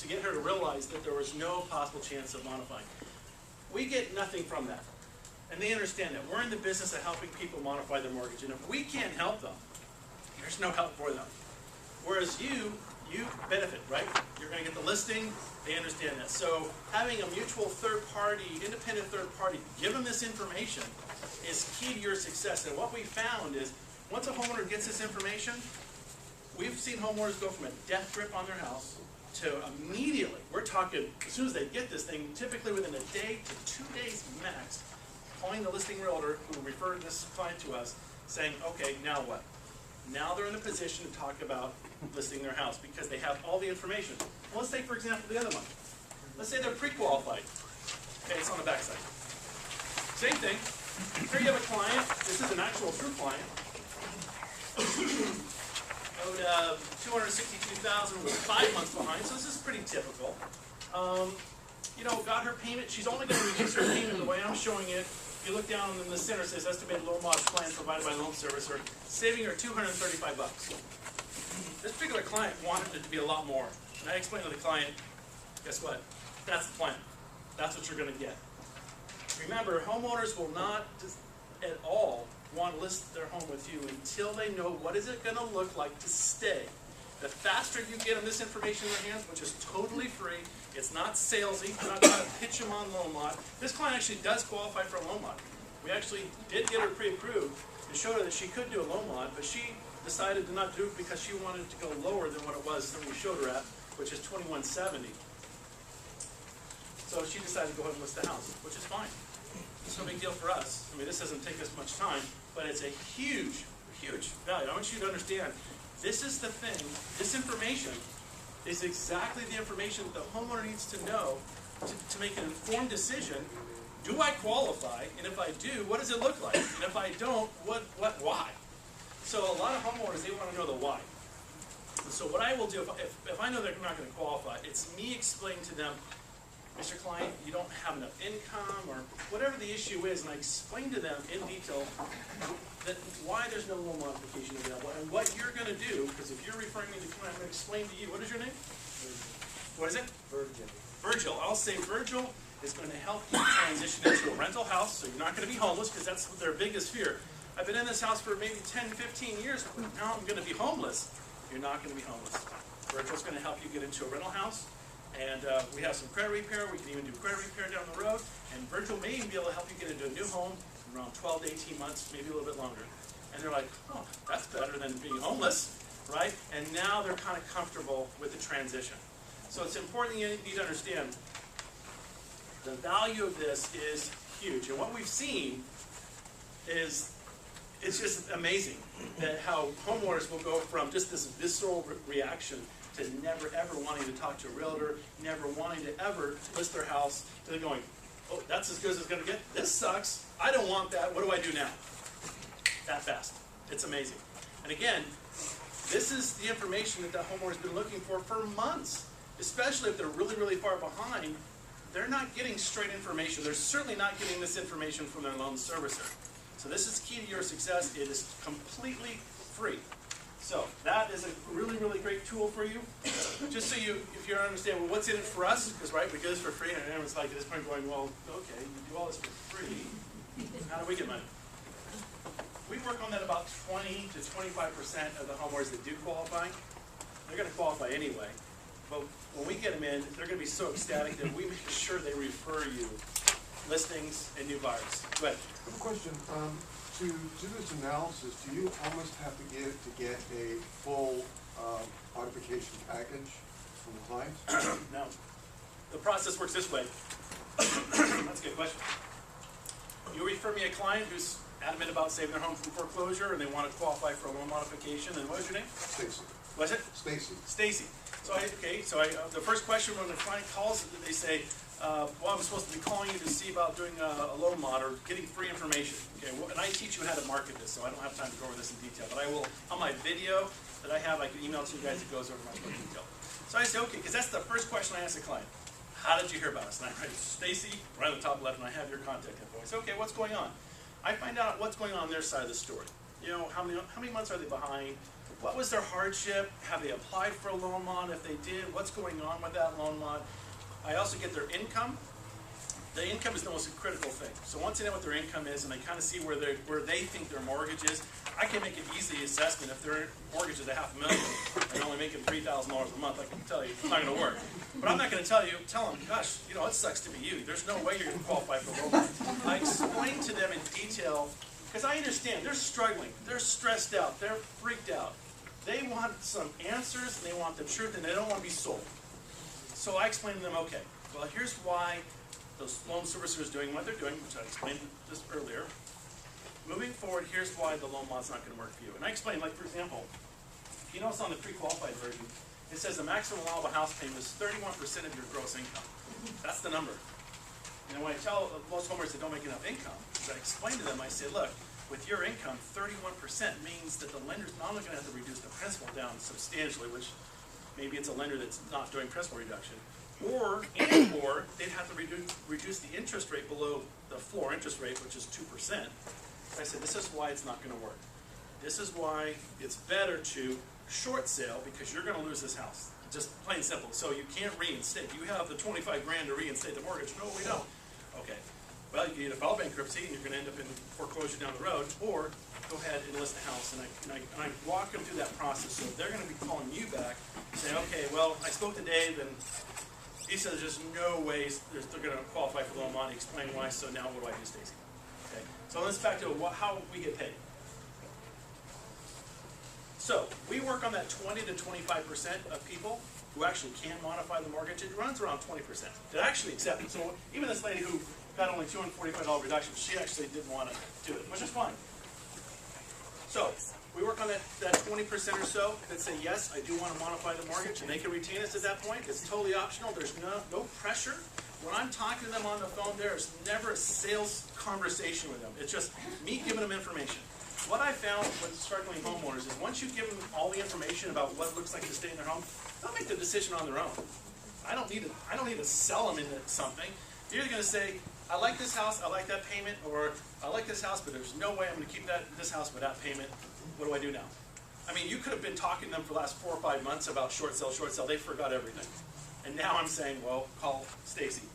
to get her to realize that there was no possible chance of modifying. We get nothing from that. And they understand that. We're in the business of helping people modify their mortgage. And if we can't help them, there's no help for them. Whereas you benefit, right? You're going to get the listing. They understand that. So having a mutual third party, independent third party, give them this information is key to your success. And what we found is once a homeowner gets this information, we've seen homeowners go from a death grip on their house to immediately, we're talking, as soon as they get this thing, typically within a day to 2 days max, calling the listing realtor who referred this client to us, saying, okay, now what? Now they're in a position to talk about listing their house because they have all the information. Well, let's take, for example, the other one. Let's say they're pre-qualified. Okay, it's on the backside. Same thing. Here you have a client. This is an actual true client. Owed $262,000, was 5 months behind, so this is pretty typical. You know, got her payment. She's only going to reduce her payment the way I'm showing it. If you look down in the center, it says estimated loan mod plan provided by the loan servicer, saving her $235. This particular client wanted it to be a lot more. And I explained to the client, guess what? That's the plan. That's what you're going to get. Remember, homeowners will not at all want to list their home with you until they know what is it going to look like to stay. The faster you get them this information in their hands, which is totally free, it's not salesy, you're not trying to pitch them on loan mod. This client actually does qualify for a loan mod. We actually did get her pre-approved and showed her that she could do a loan mod, but she decided to not do it because she wanted to go lower than what it was that we showed her at, which is $2,170. So she decided to go ahead and list the house, which is fine. It's no big deal for us. I mean, this doesn't take us much time, but it's a huge, huge value. I want you to understand, this is the thing, this information is exactly the information that the homeowner needs to know to make an informed decision. Do I qualify? And if I do, what does it look like? And if I don't, why? So a lot of homeowners, they want to know the why. So what I will do, if I know they're not going to qualify, it's me explaining to them, Mr. Client, you don't have enough income, or whatever the issue is, and I explain to them in detail that why there's no loan modification available, and what you're going to do, because if you're referring me to the client, I'm going to explain to you, what is your name? What is it? Virgil. Virgil. I'll say Virgil is going to help you transition into a rental house, so you're not going to be homeless, because that's their biggest fear. I've been in this house for maybe 10, 15 years, but now I'm going to be homeless. You're not going to be homeless. Virgil's going to help you get into a rental house. And we have some credit repair. We can even do credit repair down the road. And Virgil may even be able to help you get into a new home in around 12 to 18 months, maybe a little bit longer. And they're like, oh, that's better than being homeless, right? And now they're kind of comfortable with the transition. So it's important you need to understand the value of this is huge. And what we've seen is it's just amazing that how homeowners will go from just this visceral reaction to never ever wanting to talk to a realtor, never wanting to ever list their house, to going, oh, that's as good as it's going to get. This sucks. I don't want that. What do I do now? That fast. It's amazing. And again, this is the information that the homeowner's been looking for months, especially if they're really, really far behind. They're not getting straight information. They're certainly not getting this information from their loan servicer. So this is key to your success. It is completely free. So that is a really, really great tool for you. Just so if you understand, well, what's in it for us? Because, right, we do this for free, and everyone's like at this point going, well, okay, you do all this for free. How do we get money? We work on that about 20 to 25% of the homeowners that do qualify. They're going to qualify anyway. But when we get them in, they're going to be so ecstatic that we make sure they refer you listings and new buyers. Go ahead. I have a question. To do this analysis, do you almost have to get a full modification package from the client? No. The process works this way. That's a good question. You refer me a client who's adamant about saving their home from foreclosure and they want to qualify for a loan modification. And what was your name? Stacy. What's it? Stacy. Stacy. So the first question when the client calls, they say, well, I'm supposed to be calling you to see about doing a loan mod or getting free information. Okay, well, and I teach you how to market this, so I don't have time to go over this in detail. But I will, on my video that I have, I can email to you guys that goes over much more detail. So I say, okay, because that's the first question I ask the client. How did you hear about us? And I write, Stacy, right on the top left, and I have your contact info. I say, okay, what's going on? I find out what's going on their side of the story. You know, how many months are they behind? What was their hardship? Have they applied for a loan mod? If they did, what's going on with that loan mod? I also get their income. The income is the most critical thing. So once I know what their income is and I kind of see where they think their mortgage is, I can make an easy assessment. If their mortgage is $500,000 and they're only making $3,000 a month, I can tell you it's not going to work. But I'm not going to tell them, gosh, you know, it sucks to be you. There's no way you're going to qualify for loan mod. I explain to them in detail, because I understand they're struggling, they're stressed out, they're freaked out. They want some answers and they want the truth and they don't want to be sold. So I explain to them, okay, well, here's why the loan servicer is doing what they're doing, which I explained just earlier. Moving forward, here's why the loan mod's not going to work for you. And I explained, like, for example, you notice on the pre-qualified version, it says the maximum allowable house payment is 31% of your gross income. That's the number. And when I tell most homeowners that don't make enough income, I explain to them, I say, look, with your income, 31% means that the lender's not only going to have to reduce the principal down substantially, which maybe it's a lender that's not doing principal reduction, or they'd have to reduce the interest rate below the floor interest rate, which is 2%. I said, this is why it's not going to work. This is why it's better to short sale, because you're going to lose this house. Just plain simple. So you can't reinstate. You have the 25 grand to reinstate the mortgage. No, we don't. Okay. Well, you can either file bankruptcy and you're going to end up in foreclosure down the road, or go ahead and list the house. And I walk them through that process. So they're going to be calling you back, saying, okay, well, I spoke to Dave, and he says there's no ways they're going to qualify for loan money. Explain why. So now what do I do, Stacy? Okay. So let's back to how we get paid. So we work on that 20 to 25% of people who actually can modify the mortgage. It runs around 20% that actually accept it. So even this lady who got only $245 reduction, she actually didn't want to do it, which is fine. So we work on that 20% or so that say, yes, I do want to modify the mortgage, and they can retain us at that point. It's totally optional. There's no pressure. When I'm talking to them on the phone, there's never a sales conversation with them. It's just me giving them information. What I found with struggling homeowners is once you give them all the information about what it looks like to stay in their home, they'll make the decision on their own. I don't need to sell them into something. They're either going to say, I like this house, I like that payment, or I like this house, but there's no way I'm going to keep this house without payment. What do I do now? I mean, you could have been talking to them for the last 4 or 5 months about short sale. They forgot everything. And now I'm saying, well, call Stacy,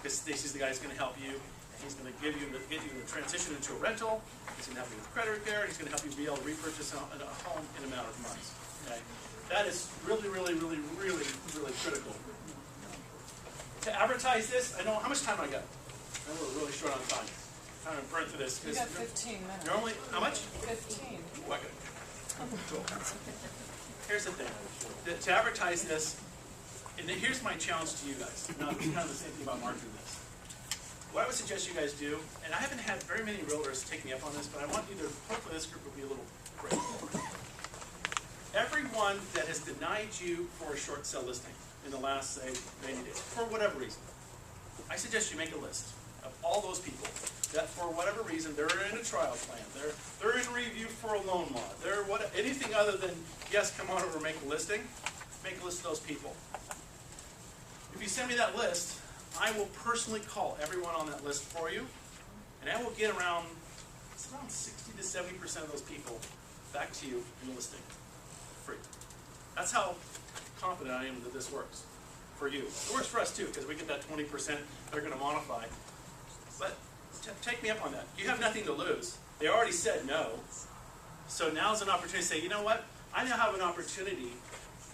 because Stacy's the guy who's going to help you. He's going to get you the transition into a rental. He's going to help you with credit repair. He's going to help you be able to repurchase a home in a matter of months. Okay, that is really, really, really, really, really critical. To advertise this, I know how much time I got. I know we're really short on time. I'm going to burn through this. You got 15 minutes. You're only how much? 15. Cool. Here's the thing. To advertise this, and here's my challenge to you guys. Now, it's kind of the same thing about marketing this. What I would suggest you guys do, and I haven't had very many realtors take me up on this, but I want you to, hopefully this group will be a little brave. Everyone that has denied you for a short sale listing in the last, say, 90 days, for whatever reason, I suggest you make a list of all those people that for whatever reason, they're in a trial plan, they're in review for a loan mod, they're anything other than, yes, come on over and make a listing, make a list of those people. If you send me that list, I will personally call everyone on that list for you, and I will get around 60 to 70% of those people back to you in the listing, free. That's how confident I am that this works for you. It works for us too, because we get that 20% they're going to modify. But take me up on that. You have nothing to lose. They already said no. So now's an opportunity to say, you know what? I now have an opportunity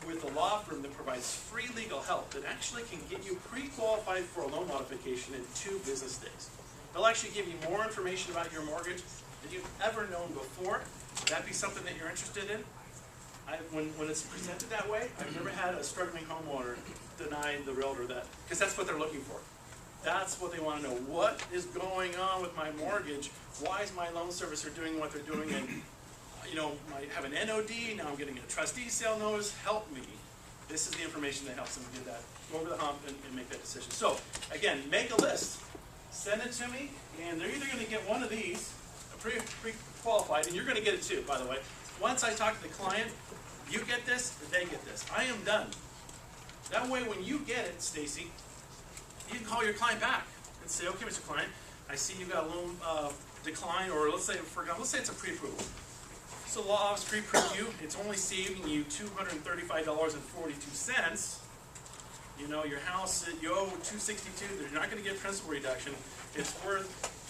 with a law firm that provides free legal help that actually can get you pre-qualified for a loan modification in 2 business days. They'll actually give you more information about your mortgage than you've ever known before. Would that be something that you're interested in? When it's presented that way, I've never had a struggling homeowner deny the realtor that, because that's what they're looking for. That's what they want to know. What is going on with my mortgage? Why is my loan servicer doing what they're doing? And you know, I have an NOD, now I'm getting a trustee sale notice, help me. This is the information that helps them get that over the hump and make that decision. So, again, make a list, send it to me, and they're either going to get one of these, pre-qualified, and you're going to get it too, by the way. Once I talk to the client, you get this, they get this. I am done. That way, when you get it, Stacy, you can call your client back and say, okay, Mr. Client, I see you got a loan decline, or let's say, for example, let's say it's a pre-approval. So the law office pre-preview, it's only saving you $235.42. You know, your house, you owe $262, you're not gonna get principal reduction. It's worth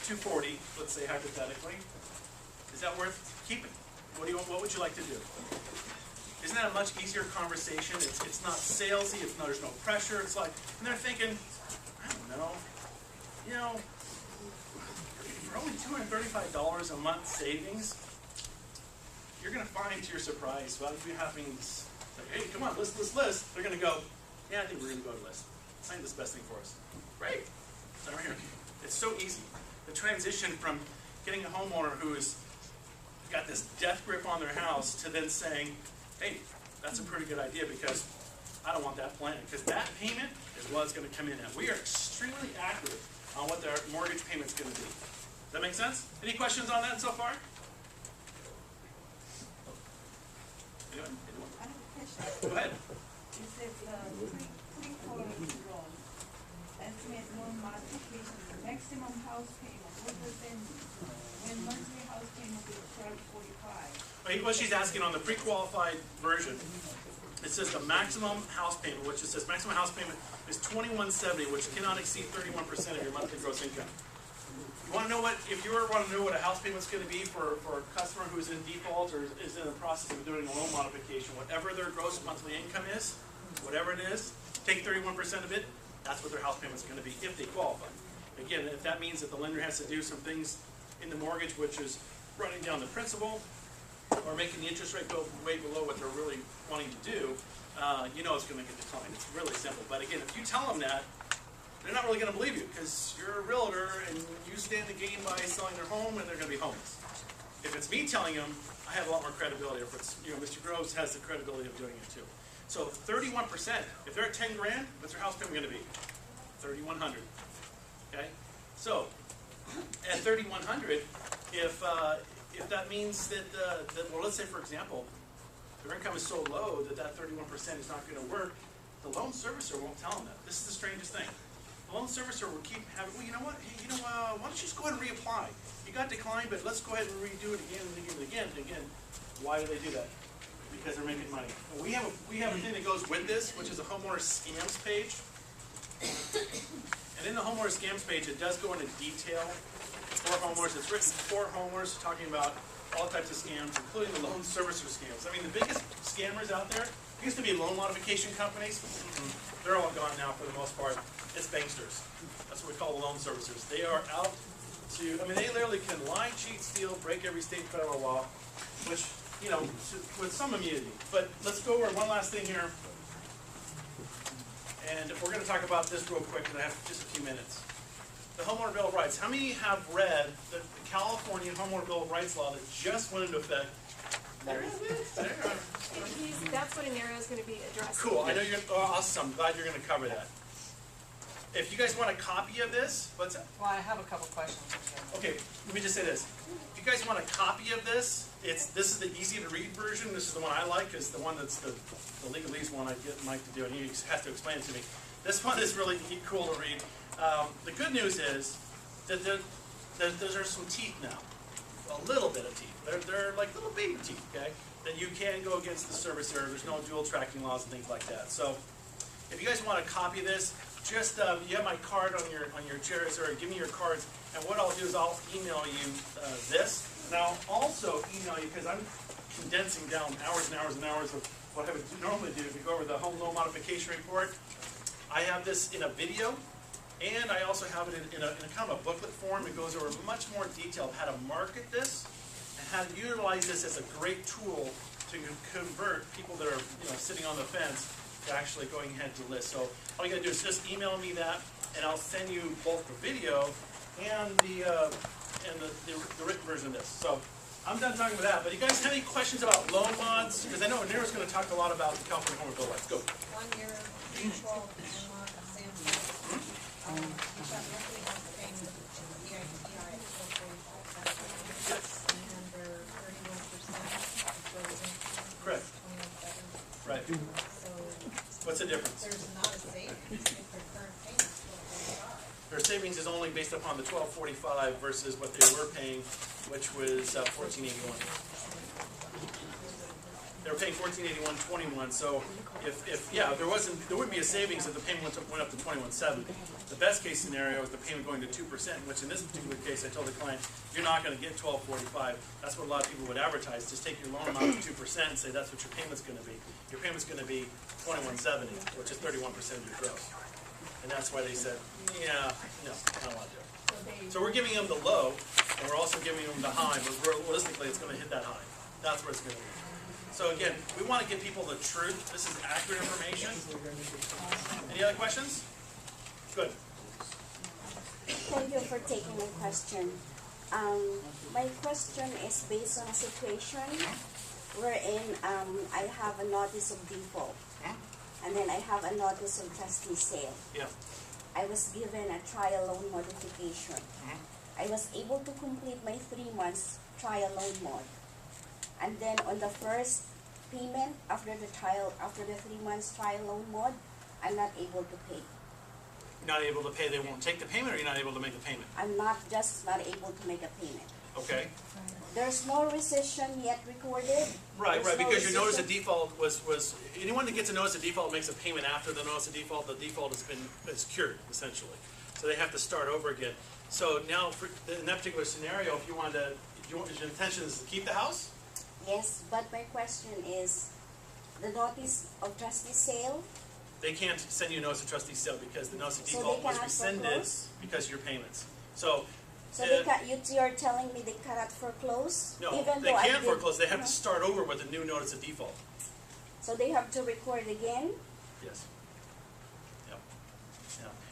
$240, let's say hypothetically. Is that worth keeping? What would you like to do? Isn't that a much easier conversation? It's not salesy, there's no pressure. It's like, and they're thinking, I don't know, you know, for only $235 a month savings, you're gonna find to your surprise, well, if you have things like, hey, come on, list. They're gonna go, yeah, I think we're gonna go to list. I think this is the best thing for us. Great. So right here. It's so easy. The transition from getting a homeowner who has got this death grip on their house to then saying, hey, that's a pretty good idea because I don't want that plan. Because that payment is what it's going to come in at. We are extremely accurate on what their mortgage payment's going to be. Does that make sense? Any questions on that so far? Anyone? I have a question. Go ahead. You said, pre-quality loan, estimate loan modification, maximum house payment, what does that mean? When monthly house payment is $1245? What she's asking on the pre-qualified version, it says the maximum house payment, which it says maximum house payment is $2170, which cannot exceed 31% of your monthly gross income. You want to know if you ever want to know what a house payment's going to be for a customer who's in default or is in the process of doing a loan modification, whatever their gross monthly income is, whatever it is, take 31% of it, that's what their house payment's going to be if they qualify. Again, if that means that the lender has to do some things in the mortgage, which is running down the principal or making the interest rate go way below what they're really wanting to do, you know it's going to get declined. It's really simple. But again, if you tell them that, they're not really going to believe you because you're a realtor and you stand to gain by selling their home and they're going to be homeless. If it's me telling them, I have a lot more credibility. If it's, you know, Mr. Groves has the credibility of doing it too. So 31%, if they're at 10 grand, what's their house payment going to be? 3,100. Okay? So at 3,100, if that means that, well, let's say for example, their income is so low that 31% is not going to work, the loan servicer won't tell them that. This is the strangest thing. The loan servicer will keep having, well, you know what? Hey, why don't you just go ahead and reapply? You got declined, but let's go ahead and redo it again and again and again and again. Why do they do that? Because they're making money. And we have a thing that goes with this, which is a homeowner scams page. And in the homeowner scams page, it does go into detail for homeowners. It's written for homeowners, talking about all types of scams, including the loan servicer scams. I mean, the biggest scammers out there used to be loan modification companies. They're all gone now for the most part. It's banksters. That's what we call the loan servicers. They are out to, I mean, they literally can lie, cheat, steal, break every state and federal law, which, you know, with some immunity. But let's go over one last thing here. And we're going to talk about this real quick because I have just a few minutes. The Homeowner Bill of Rights. How many have read the California Homeowner Bill of Rights law that just went into effect? That's what an area is going to be addressing. Cool. I know you're. Oh, awesome. I'm glad you're going to cover that. If you guys want a copy of this, what's that? Well, I have a couple questions. Okay, let me just say this. If you guys want a copy of this, this is the easy to read version. This is the one I like, because the one that's the legalese one I get Mike to do, and he has to explain it to me. This one is really cool to read. The good news is that there's some teeth now, a little bit of teeth. They're like little baby teeth, okay? That you can go against the servicer. There's no dual tracking laws and things like that. So, if you guys want a copy of this, just you have my card on your chairs, or give me your cards, and what I'll do is I'll email you this, and I'll also email you, because I'm condensing down hours and hours and hours of what I would normally do to go over the home loan modification report. I have this in a video, and I also have it in a kind of a booklet form. It goes over much more detail of how to market this and how to utilize this as a great tool to convert people that are sitting on the fence to actually going ahead to list. So all you gotta do is just email me that, and I'll send you both the video and the written version of this. So I'm done talking about that. But you guys have any questions about loan mods? Because I know Nero's going to talk a lot about the California Homeowner Bill. Let's go. 1 year mutual landmark Samsung. You've got monthly house payment, EITI at 445. Yes. And they're 31% of gross income. Correct. 21.7. Right. So What's the difference? there's not a savings if their current payment's 1245. Their savings is only based upon the $1245 versus what they were paying, which was $1481. they were paying $1481.21. So if there wouldn't be a savings if the payment went up to $21.70. The best case scenario is the payment going to 2%, which in this particular case, I told the client, you're not going to get $12.45. That's what a lot of people would advertise. Just take your loan amount to 2% and say that's what your payment's going to be. Your payment's going to be $21.70, which is 31% of your gross. And that's why they said, yeah, no, not a lot to do. So we're giving them the low, and we're also giving them the high, but realistically, it's going to hit that high. That's where it's going to be. So again, we want to give people the truth. This is accurate information. Any other questions? Good. Thank you for taking my question. My question is based on a situation wherein I have a notice of default, and then I have a notice of trustee sale. Yeah. I was given a trial loan modification. I was able to complete my 3 months trial loan mod. And then on the first payment after the 3 months trial loan mod, I'm not able to pay. You're not able to pay, they won't take the payment, or you're not able to make a payment? I'm not able to make a payment. Okay. There's no rescission yet recorded. Right, There's no because your notice of rescission. default was, anyone that gets a notice of default makes a payment after the notice of default, the default is cured, essentially. So they have to start over again. So now, in that particular scenario, if you wanted to, your intention is to keep the house? Yes, but my question is, the notice of trustee sale, They can't send you a notice of trustee sale because the notice of So default they was cannot rescinded foreclose? because of your payments. So, you're telling me they cannot foreclose? no, Even they though I can't did- foreclose, they have to start over with a new notice of default. So they have to record again? Yes.